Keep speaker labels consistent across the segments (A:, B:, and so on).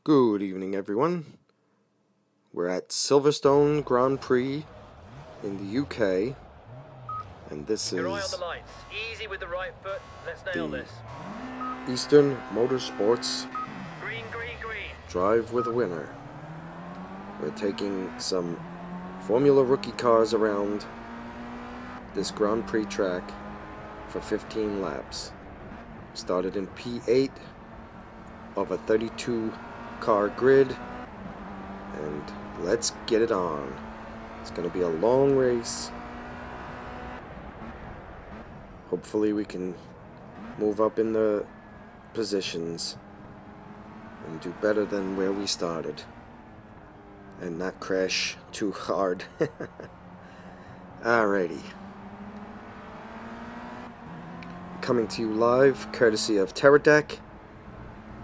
A: Good evening, everyone. We're at Silverstone Gran Prix in the UK, and this
B: Your eye on the
A: is
B: lights. Easy with the right foot. Let's nail
A: the
B: this.
A: Eastern Motorsports
B: Green, green, green.
A: Drive with a Winner. We're taking some Formula Rookie cars around this Grand Prix track for 15 laps. Started in P8 of a 32 car grid, and let's get it on. It's going to be a long race. Hopefully we can move up in the positions and do better than where we started and not crash too hard. Alrighty. Coming to you live courtesy of Teradek,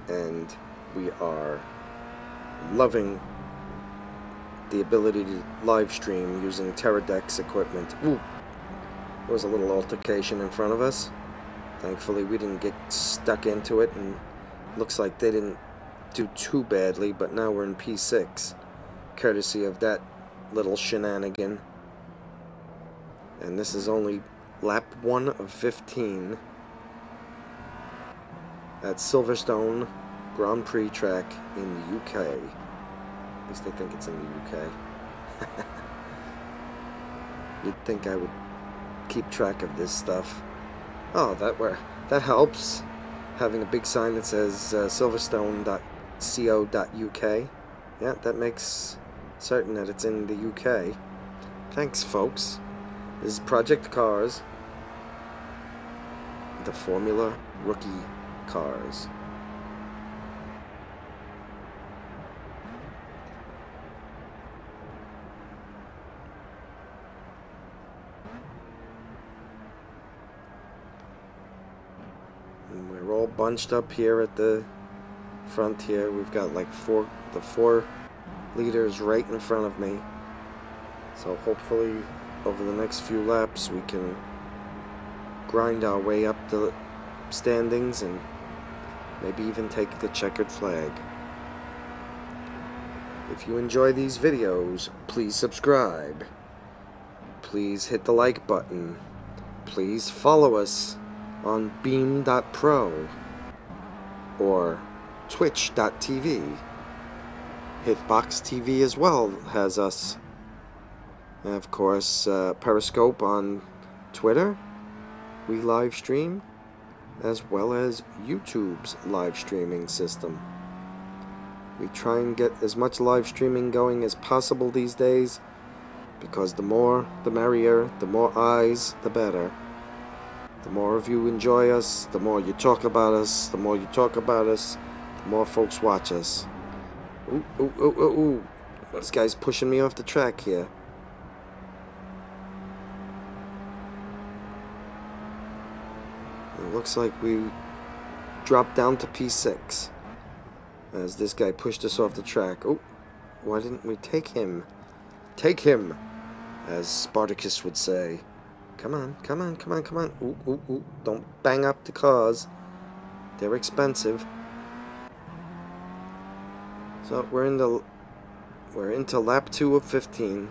A: and we are loving the ability to live stream using Teradek's equipment. Ooh, there was a little altercation in front of us. Thankfully we didn't get stuck into it, and looks like they didn't do too badly, but now we're in P6 courtesy of that little shenanigan. And this is only lap 1 of 15 at Silverstone Gran Prix track in the UK. At least I think it's in the UK. You'd think I would keep track of this stuff. Oh, that helps. Having a big sign that says silverstone.co.uk. Yeah, that makes certain that it's in the UK. Thanks, folks. This is Project Cars, the Formula Rookie cars. And we're all bunched up here at the front here. We've got like the four leaders right in front of me. So hopefully over the next few laps we can grind our way up the standings and maybe even take the checkered flag. If you enjoy these videos, please subscribe. Please hit the like button. Please follow us on beam.pro or twitch.tv. Hitbox TV as well has us. And of course, Periscope on Twitter. We live stream, as well as YouTube's live streaming system. We try and get as much live streaming going as possible these days, because the more the merrier, the more eyes the better. The more of you enjoy us, the more you talk about us, the more you talk about us, the more folks watch us. Ooh, ooh, ooh, ooh, ooh. This guy's pushing me off the track here. It looks like we dropped down to P6 as this guy pushed us off the track. Oh, why didn't we take him? Take him, as Spartacus would say. Come on, come on, come on, come on. Ooh, ooh, ooh. Don't bang up the cars. They're expensive. So we're into lap 2 of 15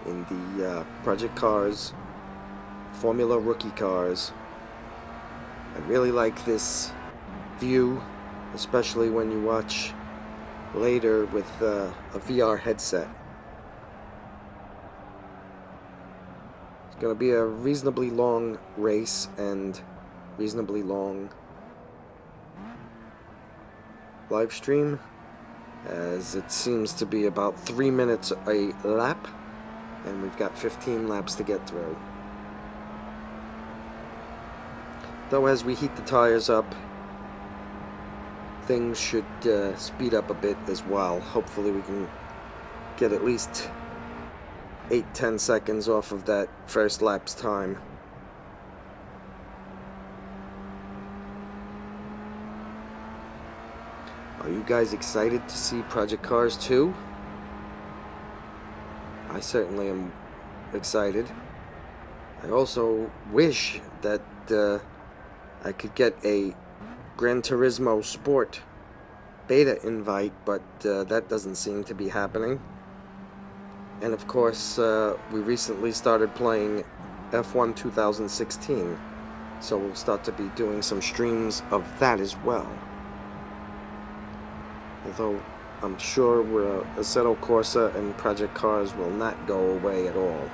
A: in the Project Cars Formula Rookie cars. I really like this view, especially when you watch later with a VR headset. It's going to be a reasonably long race and reasonably long live stream, as it seems to be about 3 minutes a lap, and we've got 15 laps to get through. Though as we heat the tires up, things should speed up a bit as well. Hopefully we can get at least 8-10 seconds off of that first lap's time. Are you guys excited to see Project Cars 2? I certainly am excited. I also wish that I could get a Gran Turismo Sport beta invite, but that doesn't seem to be happening. And of course, we recently started playing F1 2016, so we'll start to be doing some streams of that as well. Although I'm sure Assetto Corsa and Project Cars will not go away at all.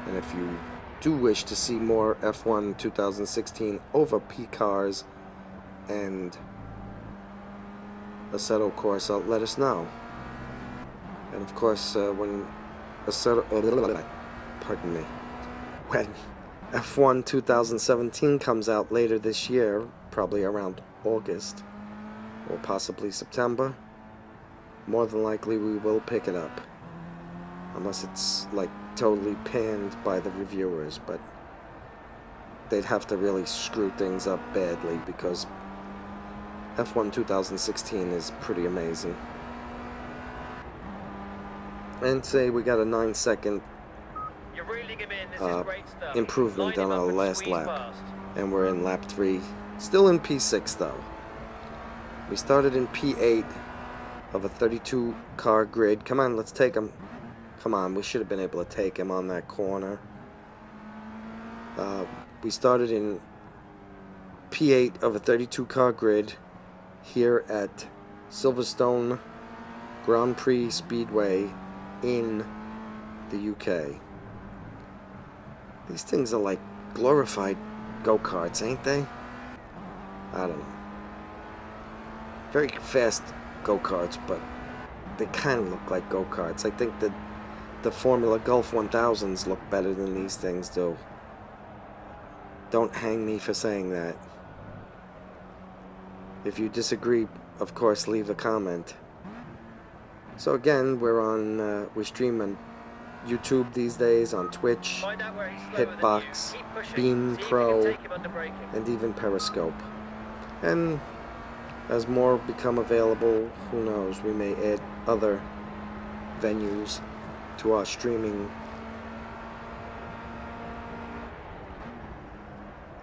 A: And if you do wish to see more F1 2016 over P-Cars and Assetto Corsa, let us know. And of course, when when F1 2017 comes out later this year, probably around August or possibly September, more than likely we will pick it up, unless it's like totally panned by the reviewers. But they'd have to really screw things up badly, because F1 2016 is pretty amazing. And say we got a 9-second improvement on our last lap, and we're in lap 3, still in P6 though. We started in P8 of a 32 car grid. Come on, let's take him. Come on, we should have been able to take him on that corner. We started in P8 of a 32 car grid here at Silverstone Gran Prix Speedway in the UK. These things are like glorified go-karts, ain't they? I don't know. Very fast go-karts, but they kind of look like go-karts. I think that the Formula Gulf 1000s look better than these things do. Don't hang me for saying that. If you disagree, of course, leave a comment. So again, we stream on YouTube these days, on Twitch, Hitbox, Beam Pro, and even Periscope. And as more become available, who knows, we may add other venues to our streaming.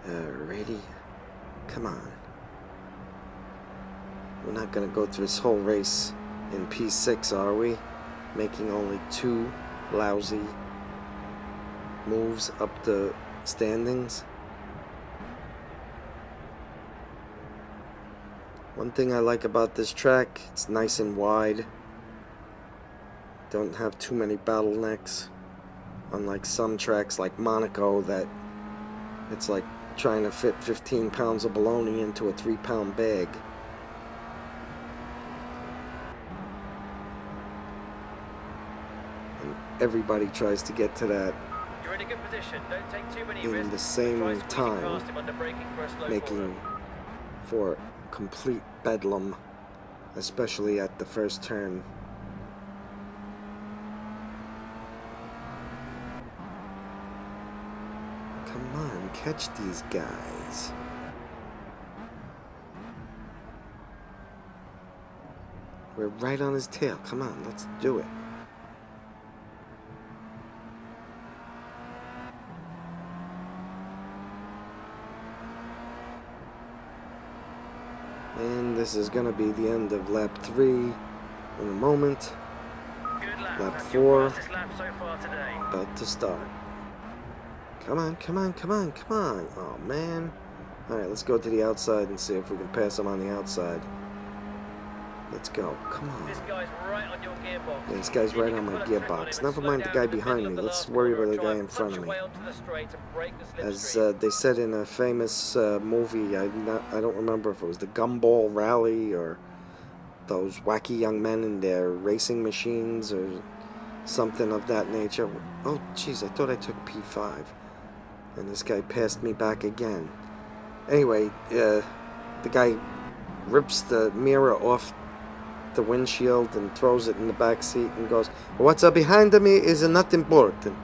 A: Alrighty, come on. We're not gonna go through this whole race in P6, are we? Making only 2 lousy moves up the standings. One thing I like about this track, it's nice and wide. Don't have too many bottlenecks, unlike some tracks like Monaco that it's like trying to fit 15 pounds of bologna into a 3-pound bag. And everybody tries to get to that
B: You're in a good position. Don't take too many
A: in
B: risks.
A: the same
B: Try squeezing
A: time,
B: past him under braking for a slow
A: making for complete bedlam, especially at the first turn. Come on, catch these guys. We're right on his tail. Come on, let's do it. And this is going to be the end of lap 3 in a moment.
B: Good lap.
A: Lap
B: That's
A: 4
B: your fastest lap so far today.
A: about to start. Come on, come on, come on, come on. Oh, man. Alright, let's go to the outside and see if we can pass him on the outside. Let's go. Come on.
B: This guy's right on your gearbox.
A: Yeah, this guy's right on my gearbox. Never mind the guy behind me. Let's worry about the guy in front of me. As they said in a famous movie, I don't remember if it was the Gumball Rally or those wacky young men in their racing machines or something of that nature. Oh, jeez, I thought I took P5. And this guy passed me back again. Anyway, the guy rips the mirror off the windshield and throws it in the back seat and goes, "What's up behind me is not important."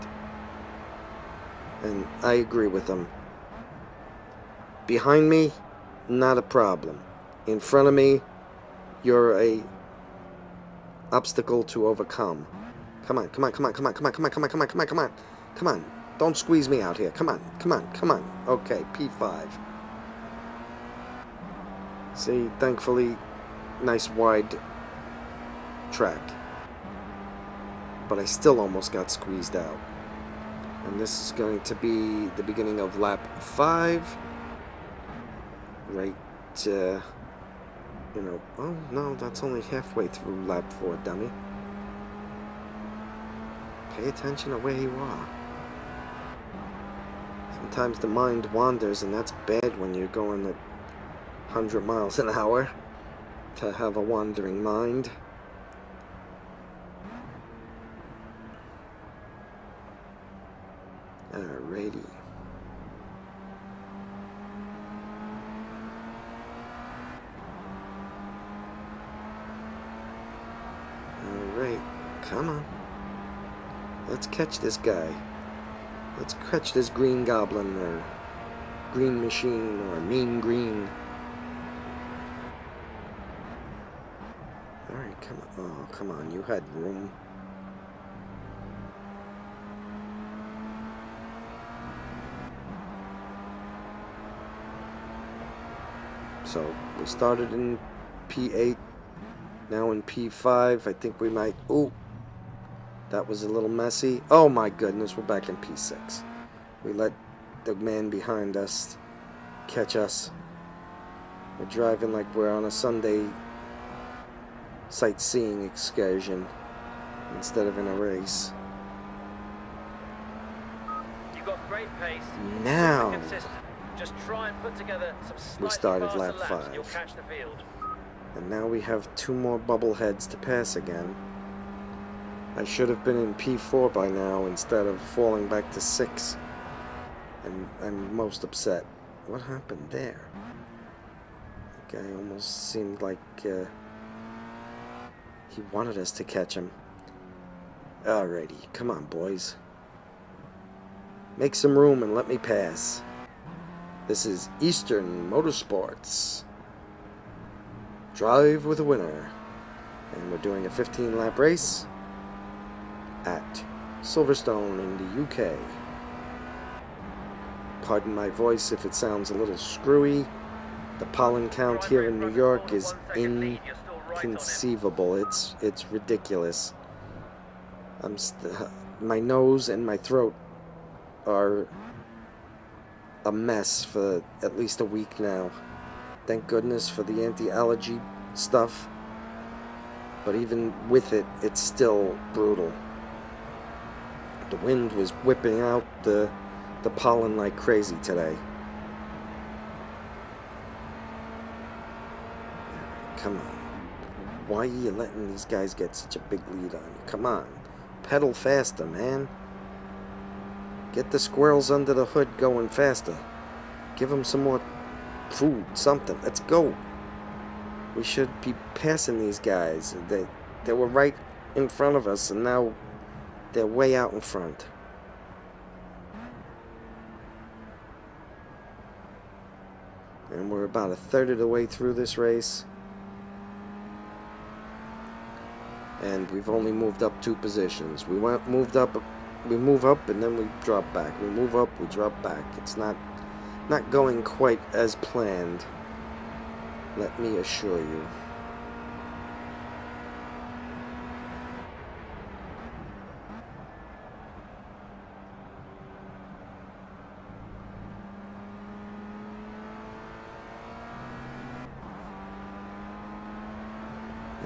A: And I agree with him. Behind me, not a problem. In front of me, you're a obstacle to overcome. Come on, come on, come on, come on, come on, come on, come on, come on, come on, come on, come on. Don't squeeze me out here. Come on, come on, come on. Okay, P5. See, thankfully, nice wide track. But I still almost got squeezed out. And this is going to be the beginning of lap 5. Right, you know, oh no, that's only halfway through lap 4, dummy. Pay attention to where you are. Sometimes the mind wanders, and that's bad when you're going at 100 miles an hour, to have a wandering mind. Alrighty. Alright, come on. Let's catch this guy. Let's catch this green goblin, or green machine, or mean green. Alright, come on. Oh, come on, you had room. So, we started in P8, now in P5. I think we might... Ooh! That was a little messy. Oh my goodness, we're back in P6. We let the man behind us catch us. We're driving like we're on a Sunday sightseeing excursion instead of in a race.
B: You've got great pace.
A: Now
B: Consistent. Just try and put together some
A: we started
B: faster
A: lap
B: laps
A: 5.
B: and you'll catch the field.
A: And now we have 2 more bubble heads to pass again. I should have been in P4 by now instead of falling back to 6. And I'm most upset. What happened there? That guy almost seemed like he wanted us to catch him. Alrighty, come on boys. Make some room and let me pass. This is Eastern Motorsports. Drive with a winner. And we're doing a 15-lap race at Silverstone in the UK. Pardon my voice if it sounds a little screwy. The pollen count here in New York is inconceivable. It's ridiculous. My nose and my throat are a mess for at least a week now. Thank goodness for the anti-allergy stuff. But even with it, it's still brutal. The wind was whipping out the pollen like crazy today. Come on. Why are you letting these guys get such a big lead on you? Come on. Pedal faster, man. Get the squirrels under the hood going faster. Give them some more food, something. Let's go. We should be passing these guys. They were right in front of us, and now they're way out in front. And we're about a third of the way through this race. And we've only moved up 2 positions. We move up, and then we drop back. We move up, we drop back. It's not going quite as planned, let me assure you.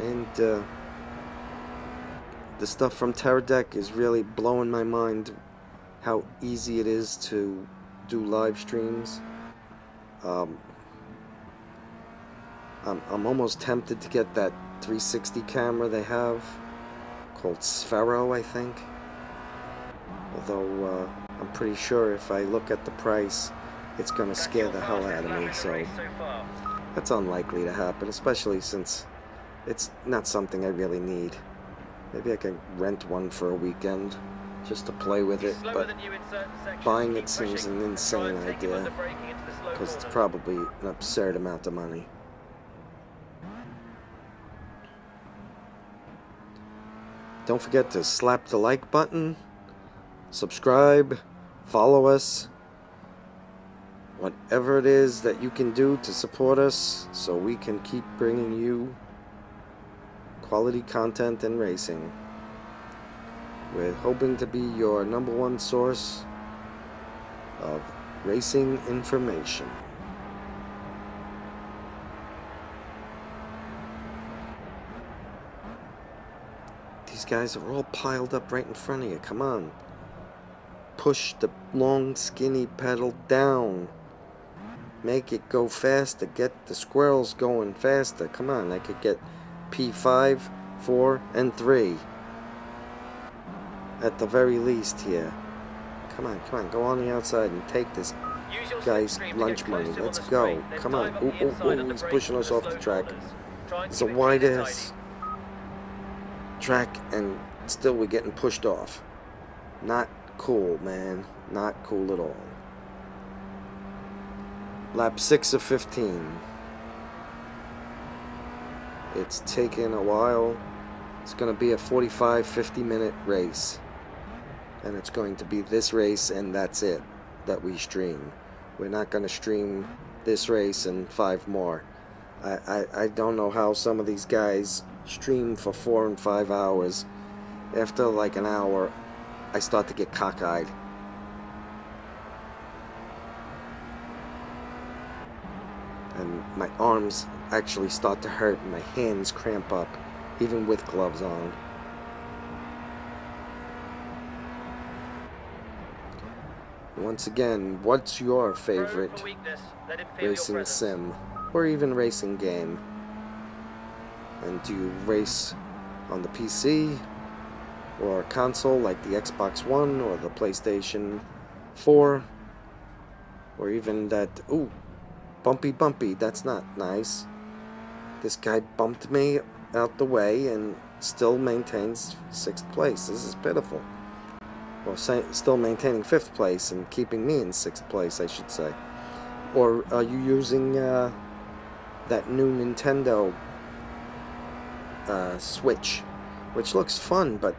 A: And the stuff from Teradek is really blowing my mind, how easy it is to do live streams. I'm almost tempted to get that 360 camera they have called Sphero, I think. Although I'm pretty sure if I look at the price, it's gonna scare the hell out of me, so that's unlikely to happen, especially since it's not something I really need. Maybe I can rent one for a weekend just to play with it, but buying it seems an insane idea because it's probably an absurd amount of money. Don't forget to slap the like button, subscribe, follow us, whatever it is that you can do to support us so we can keep bringing you quality content and racing. We're hoping to be your #1 source of racing information. These guys are all piled up right in front of you. Come on. Push the long, skinny pedal down. Make it go faster. Get the squirrels going faster. Come on, I could get P5, 4, and 3. At the very least here. Come on, go on the outside and take this guy's lunch money. Let's go. Come on. Ooh, he's pushing us off the track. It's a wide-ass track, and still we're getting pushed off. Not cool, man. Not cool at all. Lap 6 of 15. It's taken a while. It's going to be a 45-50 minute race. And it's going to be this race and that's it that we stream. We're not going to stream this race and 5 more. I don't know how some of these guys stream for 4 and 5 hours. After like an hour, I start to get cockeyed. And my arms actually start to hurt and my hands cramp up, even with gloves on. Once again, what's your favorite racing sim or even racing game? And do you race on the PC or a console like the Xbox One or the PlayStation 4? Or even that, ooh, bumpy, that's not nice. This guy bumped me out the way and still maintains 6th place. This is pitiful. Well, still maintaining 5th place and keeping me in 6th place, I should say. Or are you using that new Nintendo Switch, which looks fun, but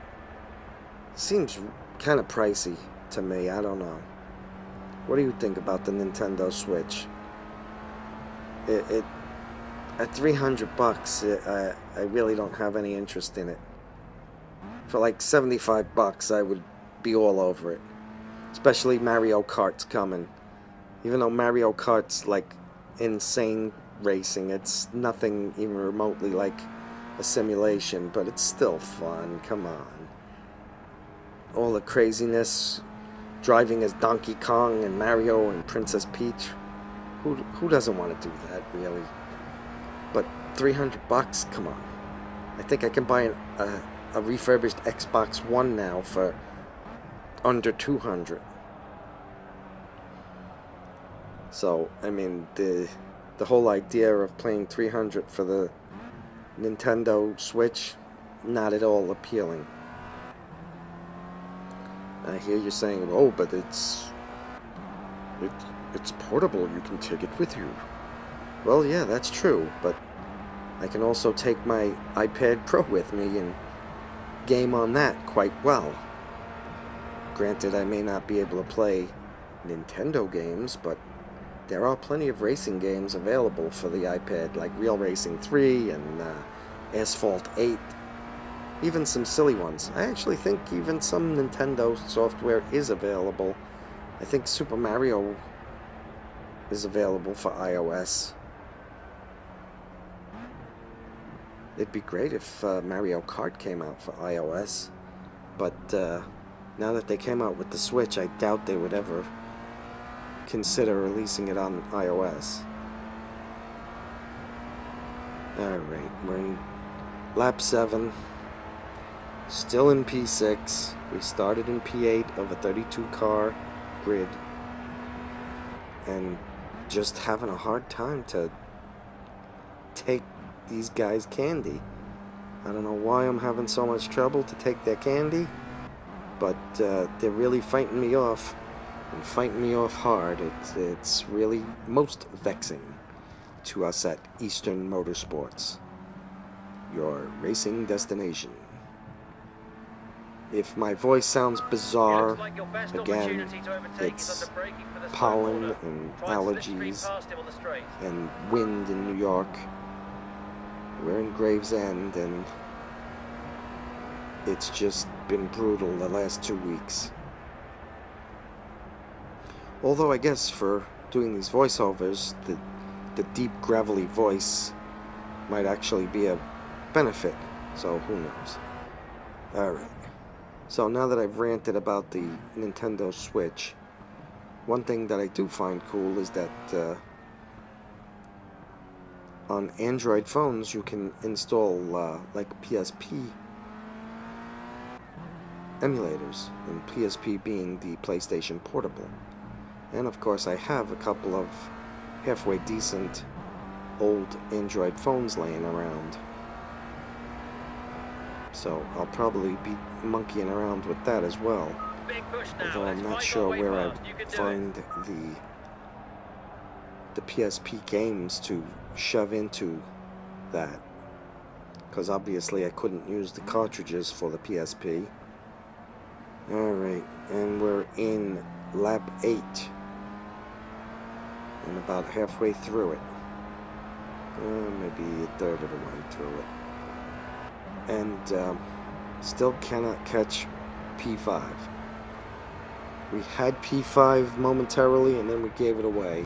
A: seems kind of pricey to me. I don't know. What do you think about the Nintendo Switch? It at $300, I really don't have any interest in it. For like $75, I would be all over it. Especially Mario Kart's coming. Even though Mario Kart's like insane racing, it's nothing even remotely like a simulation, but it's still fun. Come on. All the craziness, driving as Donkey Kong and Mario and Princess Peach. Who doesn't want to do that, really? But $300, come on. I think I can buy a refurbished Xbox One now for under $200. So, I mean, the whole idea of paying $300 for the Nintendo Switch, not at all appealing. I hear you saying, oh, but it's portable, you can take it with you. Well, yeah, that's true, but I can also take my iPad Pro with me and game on that quite well. Granted, I may not be able to play Nintendo games, but there are plenty of racing games available for the iPad, like Real Racing 3 and Asphalt 8. Even some silly ones. I actually think even some Nintendo software is available. I think Super Mario is available for iOS. It'd be great if Mario Kart came out for iOS, but now that they came out with the Switch, I doubt they would ever consider releasing it on iOS. Alright, we're in lap 7, still in P6. We started in P8 of a 32 car grid, and just having a hard time to take these guys' candy. I don't know why I'm having so much trouble to take their candy, but they're really fighting me off, and fighting me off hard. It's really most vexing to us at Eastern Motorsports, your racing destination. If my voice sounds bizarre, again, it's pollen and allergies and wind in New York. We're in Gravesend, and it's just been brutal the last 2 weeks. Although I guess for doing these voiceovers, the deep gravelly voice might actually be a benefit, so who knows. Alright, so now that I've ranted about the Nintendo Switch, one thing that I do find cool is that on Android phones you can install like PSP emulators, and PSP being the PlayStation Portable. And of course I have a couple of halfway decent old Android phones laying around, so I'll probably be monkeying around with that as well, although I'm not sure where I'd find the PSP games to shove into that, because obviously I couldn't use the cartridges for the PSP. Alright, and we're in lap 8 and about halfway through it, maybe a third of the way through it, and still cannot catch P5. We had P5 momentarily and then we gave it away.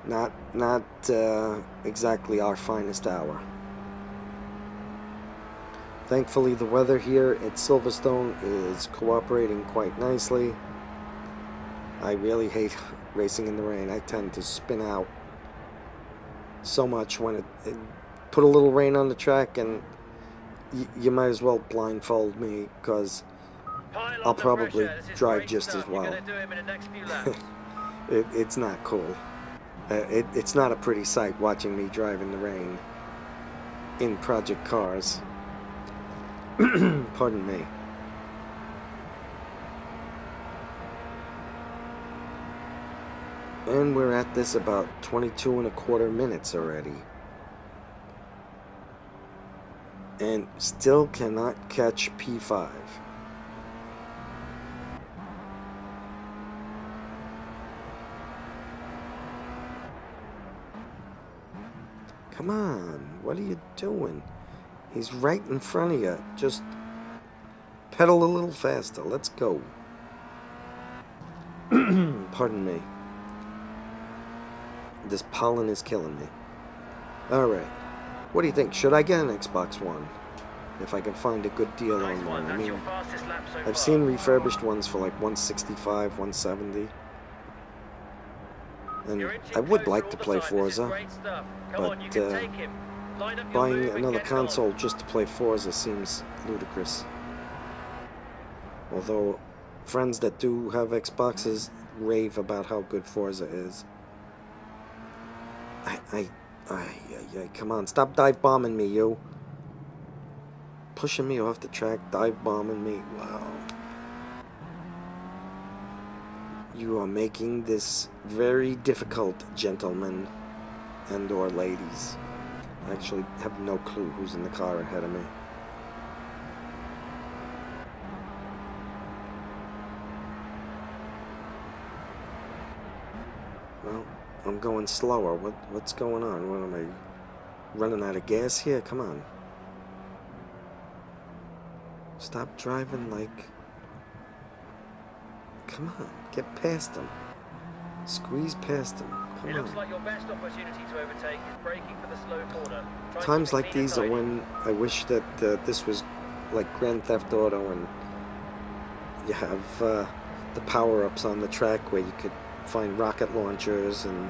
A: Not exactly our finest hour. Thankfully the weather here at Silverstone is cooperating quite nicely. I really hate racing in the rain. I tend to spin out so much when it put a little rain on the track, and you might as well blindfold me, because I'll probably drive just as well. It's not cool. It's not a pretty sight watching me drive in the rain in project cars. Pardon me. And we're at this about 22.25 minutes already, and still cannot catch P5. Come on, what are you doing? He's right in front of you. Just pedal a little faster. Let's go. Pardon me. This pollen is killing me. Alright. What do you think? Should I get an Xbox One? If I can find a good deal on one. I mean, I've seen refurbished ones for like $165, $170. And I would like to play Forza, but buying another console just to play Forza seems ludicrous. Although friends that do have Xboxes rave about how good Forza is. Come on, stop dive bombing me, you. Pushing me off the track, dive bombing me. Wow. You are making this very difficult, gentlemen and or ladies. I actually have no clue who's in the car ahead of me. Well, I'm going slower. What's going on? What am I running out of gas here? Come on. Stop driving like... Come on, get past him. Squeeze past him. Come on.
B: Looks like your best opportunity to overtake is braking for the slow corner.
A: Times like these are when I wish that this was like Grand Theft Auto, and you have the power-ups on the track where you could find rocket launchers and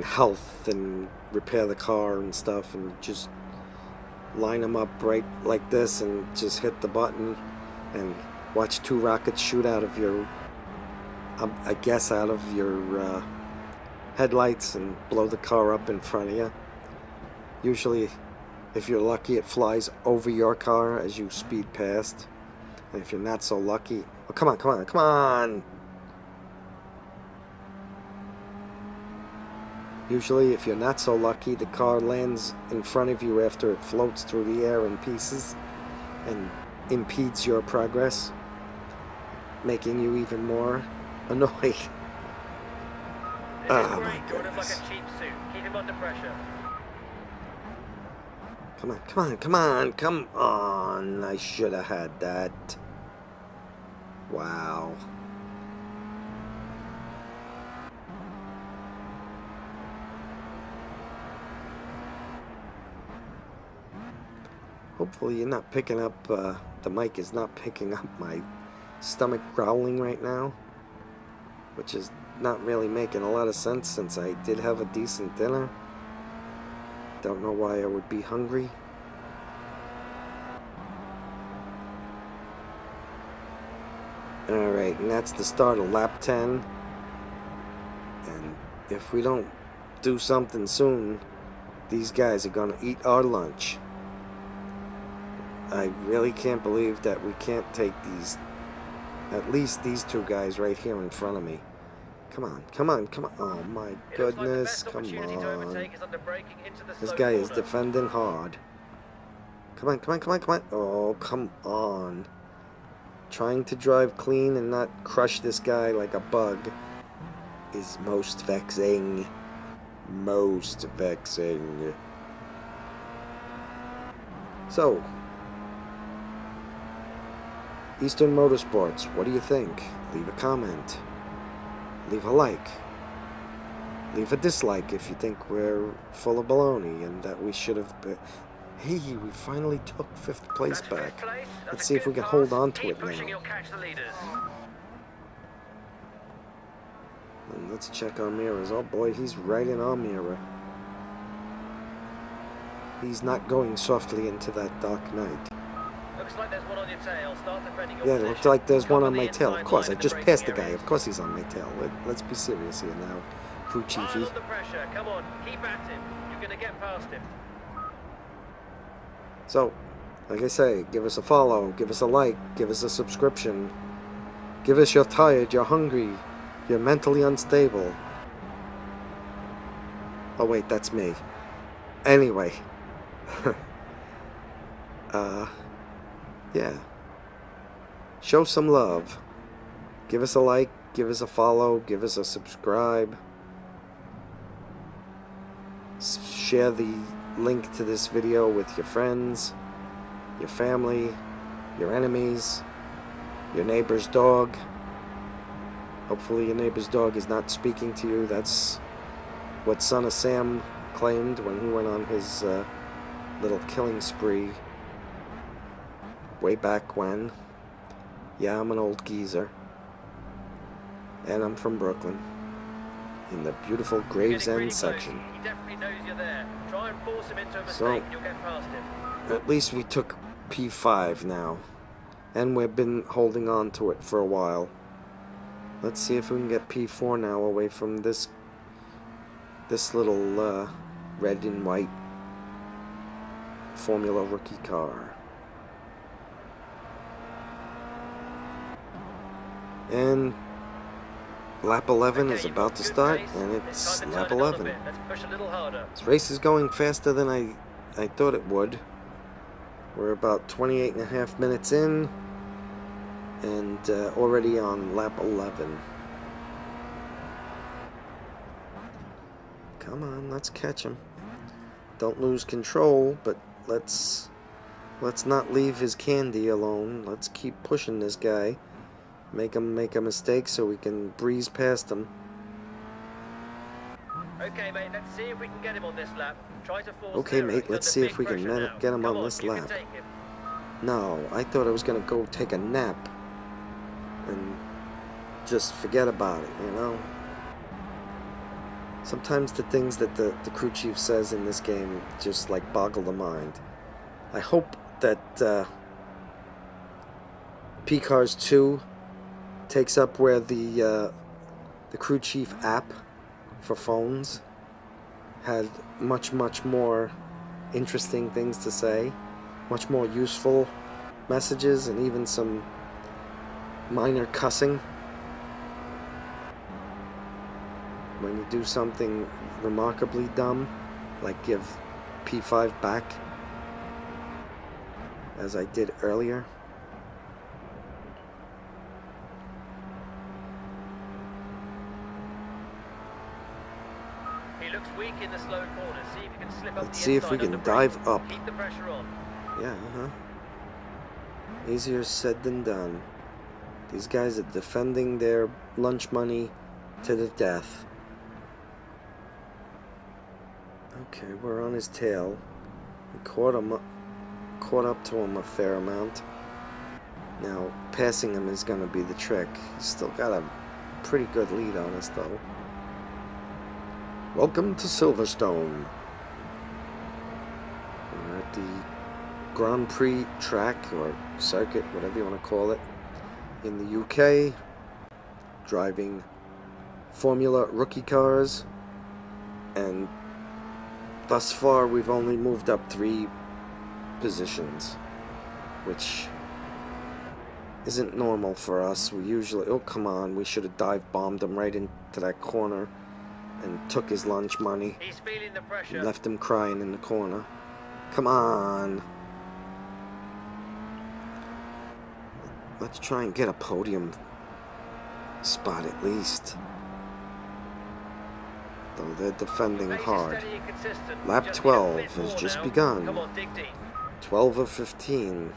A: health and repair the car and stuff, and just line them up right like this and just hit the button and watch two rockets shoot out of your, I guess out of your headlights and blow the car up in front of you. Usually, if you're lucky, it flies over your car as you speed past. And if you're not so lucky... Oh, come on, come on, come on! Usually, if you're not so lucky, the car lands in front of you after it floats through the air in pieces and impedes your progress, making you even more annoyed. Oh my goodness.
B: Like a cheap suit. Keep him under pressure.
A: Come on, come on, come on, come on. I should have had that. Wow. Hopefully you're not picking up, the mic is not picking up my stomach growling right now, which is not really making a lot of sense since I did have a decent dinner. Don't know why I would be hungry. Alright, and that's the start of lap 10. And if we don't do something soon, these guys are gonna eat our lunch. I really can't believe that we can't take these, at least these two guys right here in front of me. Come on, come on, come on. Oh my goodness, come on. This guy is defending hard. Come on, come on, come on, come on. Oh, come on. Trying to drive clean and not crush this guy like a bug is most vexing. Most vexing. So, Eastern Motorsports, what do you think? Leave a comment. Leave a like. Leave a dislike if you think we're full of baloney and that we should have been. Hey, we finally took 5th place back. Let's see if we can hold on to it now. And let's check our mirrors. Oh boy, he's right in our mirror. He's not going softly into that dark night.
B: Looks like there's one on your tail. Start defending your
A: Yeah, it
B: position.
A: looks like there's one on my tail. Of
B: inside
A: course, I
B: line of
A: just
B: the
A: passed the
B: braking
A: guy.
B: area.
A: Of course he's on my tail. Let's be serious here now, crew chiefy.
B: Mild under pressure. Come on, keep at him. You're going to get past him.
A: So, like I say, give us a follow, give us a like, give us a subscription. Give us you're tired, you're hungry, you're mentally unstable. Oh wait, that's me. Anyway. Yeah. Show some love. Give us a like, give us a follow, give us a subscribe. Share the link to this video with your friends, your family, your enemies, your neighbor's dog. Hopefully your neighbor's dog is not speaking to you. That's what Son of Sam claimed when he went on his little killing spree way back when. Yeah, I'm an old geezer. And I'm from Brooklyn, in the beautiful Gravesend section.
B: He definitely knows you're there. Try and force him into a mistake
A: So,
B: and you'll get past him.
A: at least we took P5 now, and we've been holding on to it for a while. Let's see if we can get P4 now away from this little red and white Formula rookie car. And lap 11 is about to start, and it's lap 11.
B: Let's push a little harder.
A: This race is going faster than I thought it would. We're about 28.5 minutes in, and already on lap 11. Come on, let's catch him. Don't lose control, but let's not leave his candy alone. Let's keep pushing this guy. Make him make a mistake so we can breeze past him.
B: Okay, mate, let's see if we can get him on this lap. Try to force
A: Okay,
B: zero.
A: mate,
B: He's
A: let's
B: under
A: see
B: big
A: if we can
B: pressure now.
A: get him
B: Come
A: on this
B: you can
A: lap.
B: take him.
A: No, I thought I was gonna go take a nap and just forget about it, you know? Sometimes the things that the crew chief says in this game just like boggle the mind. I hope that P-Cars 2 takes up where the crew chief app for phones had much more interesting things to say, much more useful messages, and even some minor cussing when you do something remarkably dumb, like give P5 back, as I did earlier.
B: He He looks weak in the slow corner. See if you can slip up
A: Let's
B: the
A: see if
B: inside
A: we
B: on
A: can
B: the brake.
A: dive up.
B: Keep the pressure on.
A: Yeah, easier said than done. These guys are defending their lunch money to the death. Okay, we're on his tail. We caught up to him a fair amount. Now, passing him is going to be the trick. He's still got a pretty good lead on us, though. Welcome to Silverstone. We're at the Grand Prix track, or circuit, whatever you want to call it, in the UK. Driving Formula rookie cars. And thus far, we've only moved up 3 positions, which isn't normal for us. We usually... Oh, come on. We should have dive-bombed him right into that corner and took his lunch money.
B: He's feeling the pressure.
A: And left him crying in the corner. Come on. Let's try and get a podium spot at least. Though they're defending hard. Lap 12 has just begun.
B: Come on, dig deep.
A: 12 of 15.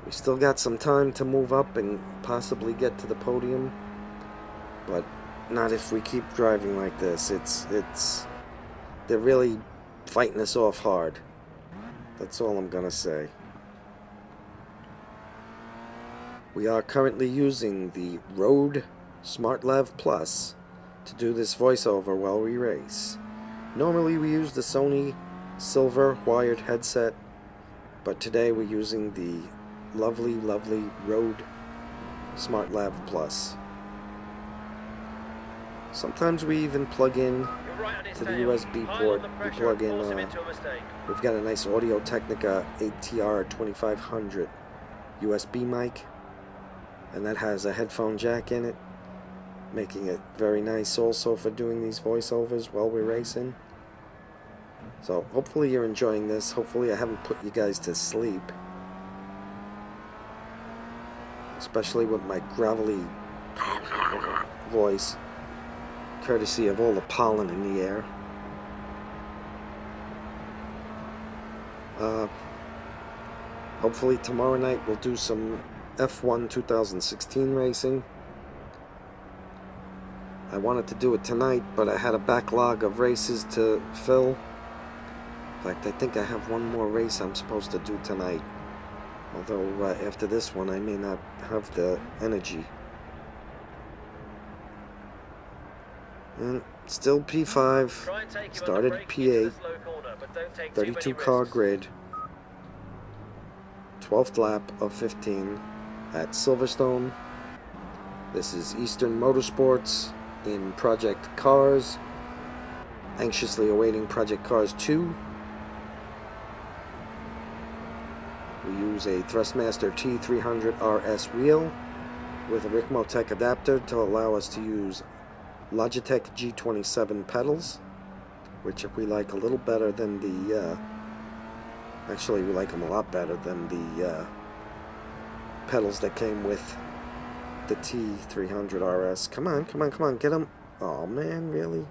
A: We still got some time to move up and possibly get to the podium, but not if we keep driving like this. They're really fighting us off hard. That's all I'm gonna say. We are currently using the Rode SmartLav Plus to do this voiceover while we race. Normally we use the Sony silver wired headset, but today we're using the lovely Rode SmartLav Plus. Sometimes we even plug in to the USB port. We plug in, we've got a nice Audio-Technica ATR 2500 USB mic, and that has a headphone jack in it, making it very nice also for doing these voiceovers while we're racing. So hopefully you're enjoying this. Hopefully I haven't put you guys to sleep, especially with my gravelly voice, courtesy of all the pollen in the air. Hopefully tomorrow night we'll do some F1 2016 racing. I wanted to do it tonight, but I had a backlog of races to fill. In fact, I think I have one more race I'm supposed to do tonight. Although after this one I may not have the energy. And still P5, started P8, 32 car grid, 12th lap of 15 at Silverstone. This is Eastern Motorsports in Project Cars, anxiously awaiting Project Cars 2. We use a Thrustmaster T300 RS wheel with a Ricmotech adapter to allow us to use Logitech G27 pedals, which we like a little better than the, actually we like them a lot better than the pedals that came with the T300 RS. Come on, get him. Oh man, really?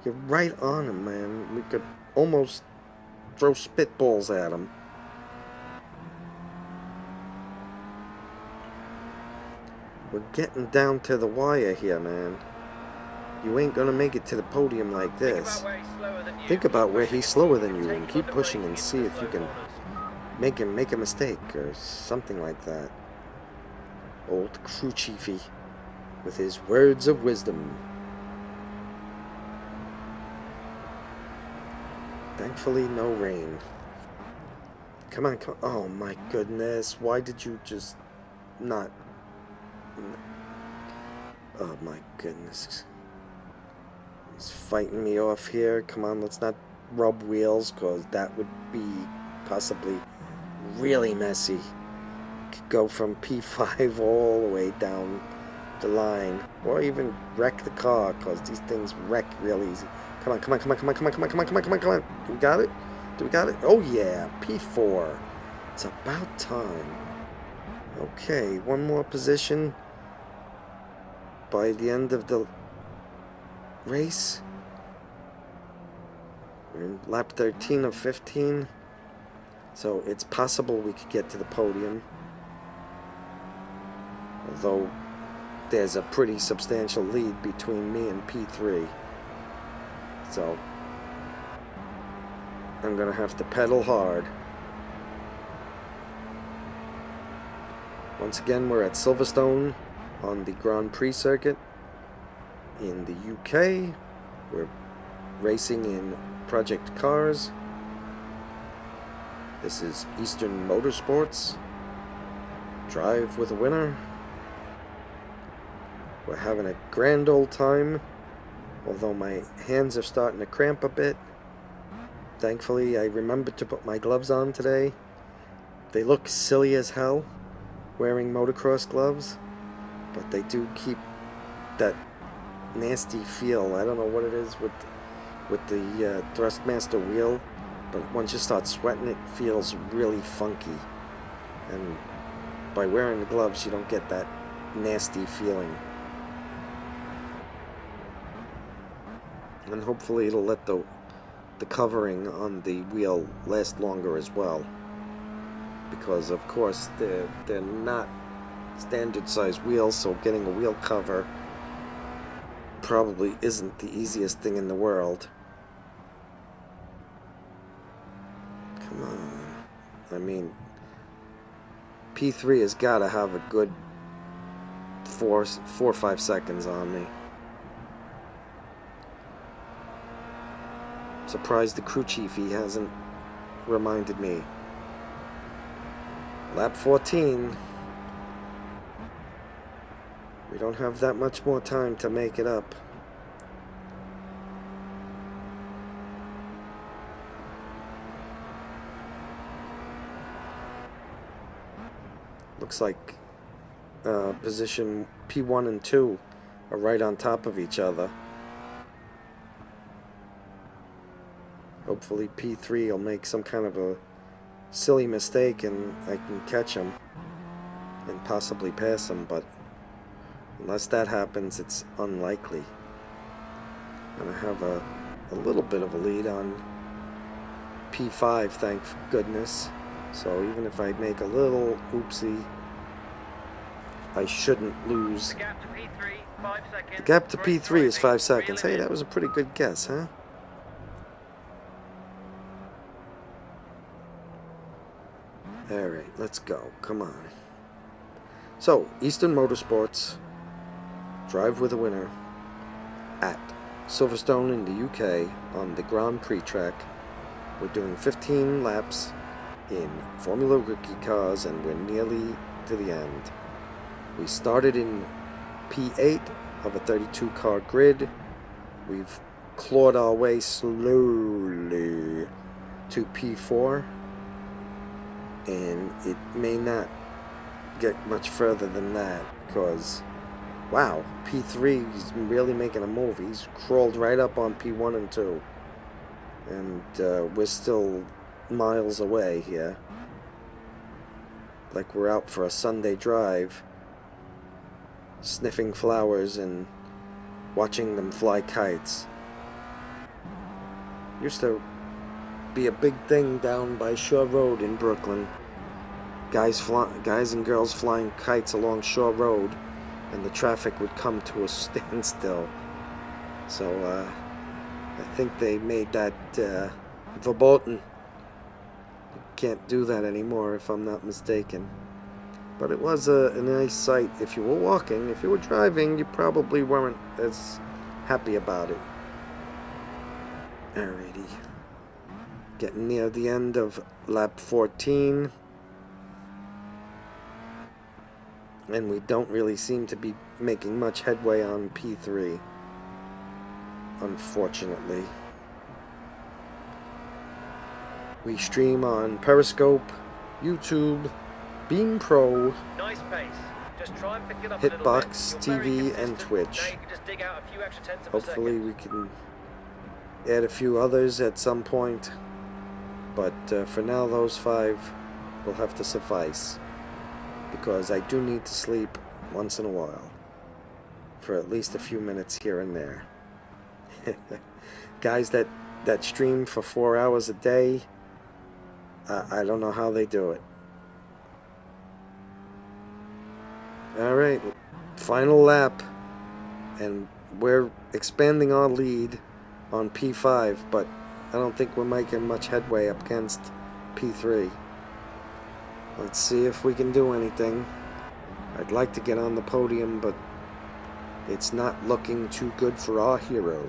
A: You're right on him, man. We could almost throw spitballs at him. We're getting down to the wire here, man. You ain't gonna make it to the podium like this. Think about where he's slower than you and keep pushing and see if you can make him make a mistake or something like that. Old crew chiefy with his words of wisdom. Thankfully, no rain. Come on. Oh my goodness. Why did you just not... Oh my goodness. He's fighting me off here. Come on, let's not rub wheels, because that would be possibly really messy. Could go from P5 all the way down the line, or even wreck the car, because these things wreck real easy. Come on. Do we got it? Oh yeah, P4. It's about time. Okay, one more position by the end of the race. We're in lap 13 of 15, so it's possible we could get to the podium. Although there's a pretty substantial lead between me and P3. So I'm gonna have to pedal hard. Once again, we're at Silverstone on the Grand Prix circuit in the UK. We're racing in Project Cars. This is Eastern Motorsports. Drive with a winner. We're having a grand old time, although my hands are starting to cramp a bit. Thankfully, I remembered to put my gloves on today. They look silly as hell, wearing motocross gloves, but they do keep that nasty feel. I don't know what it is with the Thrustmaster wheel, but once you start sweating, it feels really funky. And by wearing the gloves, you don't get that nasty feeling. And hopefully it'll let the covering on the wheel last longer as well, because of course they're not standard size wheels, so getting a wheel cover probably isn't the easiest thing in the world. Come on. I mean, P3 has got to have a good 4 or 5 seconds on me. Surprised the crew chief he hasn't reminded me. Lap 14. We don't have that much more time to make it up. Looks like position P1 and 2 are right on top of each other. Hopefully P3 will make some kind of a silly mistake and I can catch him and possibly pass him, but unless that happens, it's unlikely. And I have a little bit of a lead on P5, thank goodness. So even if I make a little oopsie, I shouldn't lose.
B: The gap to P3, 5 seconds.
A: The gap to P3 is 5 seconds. Hey, that was a pretty good guess, huh? Alright, let's go. Come on. So, Eastern Motorsports, drive with a winner at Silverstone in the UK on the Grand Prix track. We're doing 15 laps in Formula Rookie cars and we're nearly to the end. We started in P8 of a 32 car grid. We've clawed our way slowly to P4. And it may not get much further than that, because, wow, P3 is really making a move. He's crawled right up on P1 and 2. And we're still miles away here. Like we're out for a Sunday drive, sniffing flowers and watching them fly kites. Used to be a big thing down by Shore Road in Brooklyn. Guys and girls flying kites along Shore Road, and the traffic would come to a standstill. So I think they made that verboten. Can't do that anymore if I'm not mistaken. But it was a nice sight. If you were walking, if you were driving, you probably weren't as happy about it. Alrighty. Getting near the end of lap 14. And we don't really seem to be making much headway on P3. Unfortunately. We stream on Periscope, YouTube, Beam Pro,
B: Nice pace. Just try and pick it up
A: Hitbox,
B: a little bit. You're very
A: TV, and
B: consistent.
A: Twitch.
B: Now you can just dig out a few extra tenths of a
A: Hopefully
B: second.
A: we can add a few others at some point. But for now, those 5 will have to suffice. Because I do need to sleep once in a while. For at least a few minutes here and there. Guys that stream for 4 hours a day, I don't know how they do it. Alright, final lap, and we're expanding our lead on P5, but I don't think we're making much headway up against P3. Let's see if we can do anything. I'd like to get on the podium, but it's not looking too good for our hero.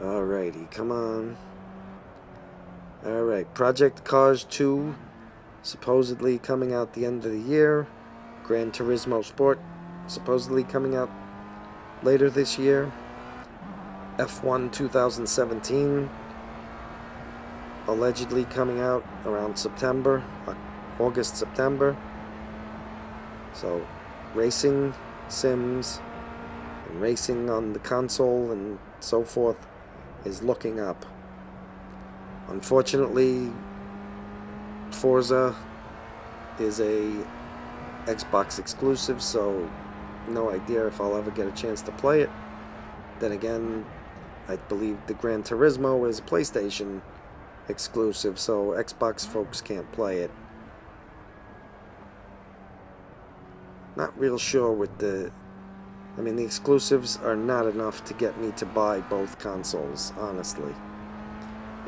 A: Alrighty, come on. Alright, Project Cars 2, supposedly coming out the end of the year. Gran Turismo Sport, supposedly coming out later this year. F1 2017, allegedly coming out around September, August, September. So, racing sims and racing on the console and so forth is looking up. Unfortunately, Forza is a Xbox exclusive, so no idea if I'll ever get a chance to play it. Then again, I believe the Gran Turismo is a PlayStation exclusive, so Xbox folks can't play it. Not real sure with the... I mean, the exclusives are not enough to get me to buy both consoles, honestly.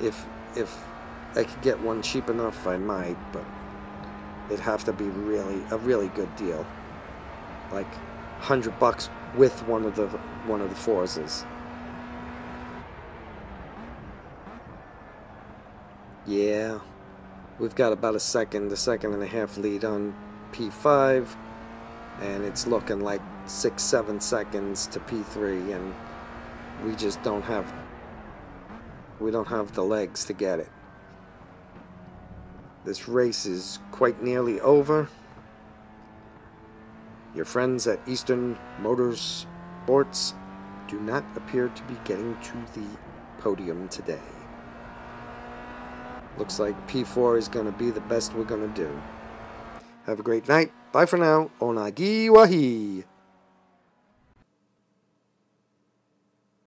A: If I could get one cheap enough, I might, but it'd have to be a really good deal. Like $100 with one of the Forzas. Yeah, we've got about a second and a half lead on P5, and it's looking like 6-7 seconds to P3, and we just don't have the legs to get it. This race is quite nearly over. Your friends at Eastern Motorsports do not appear to be getting to the podium today. Looks like P4 is going to be the best we're going to do. Have a great night. Bye for now. Onagi wahi.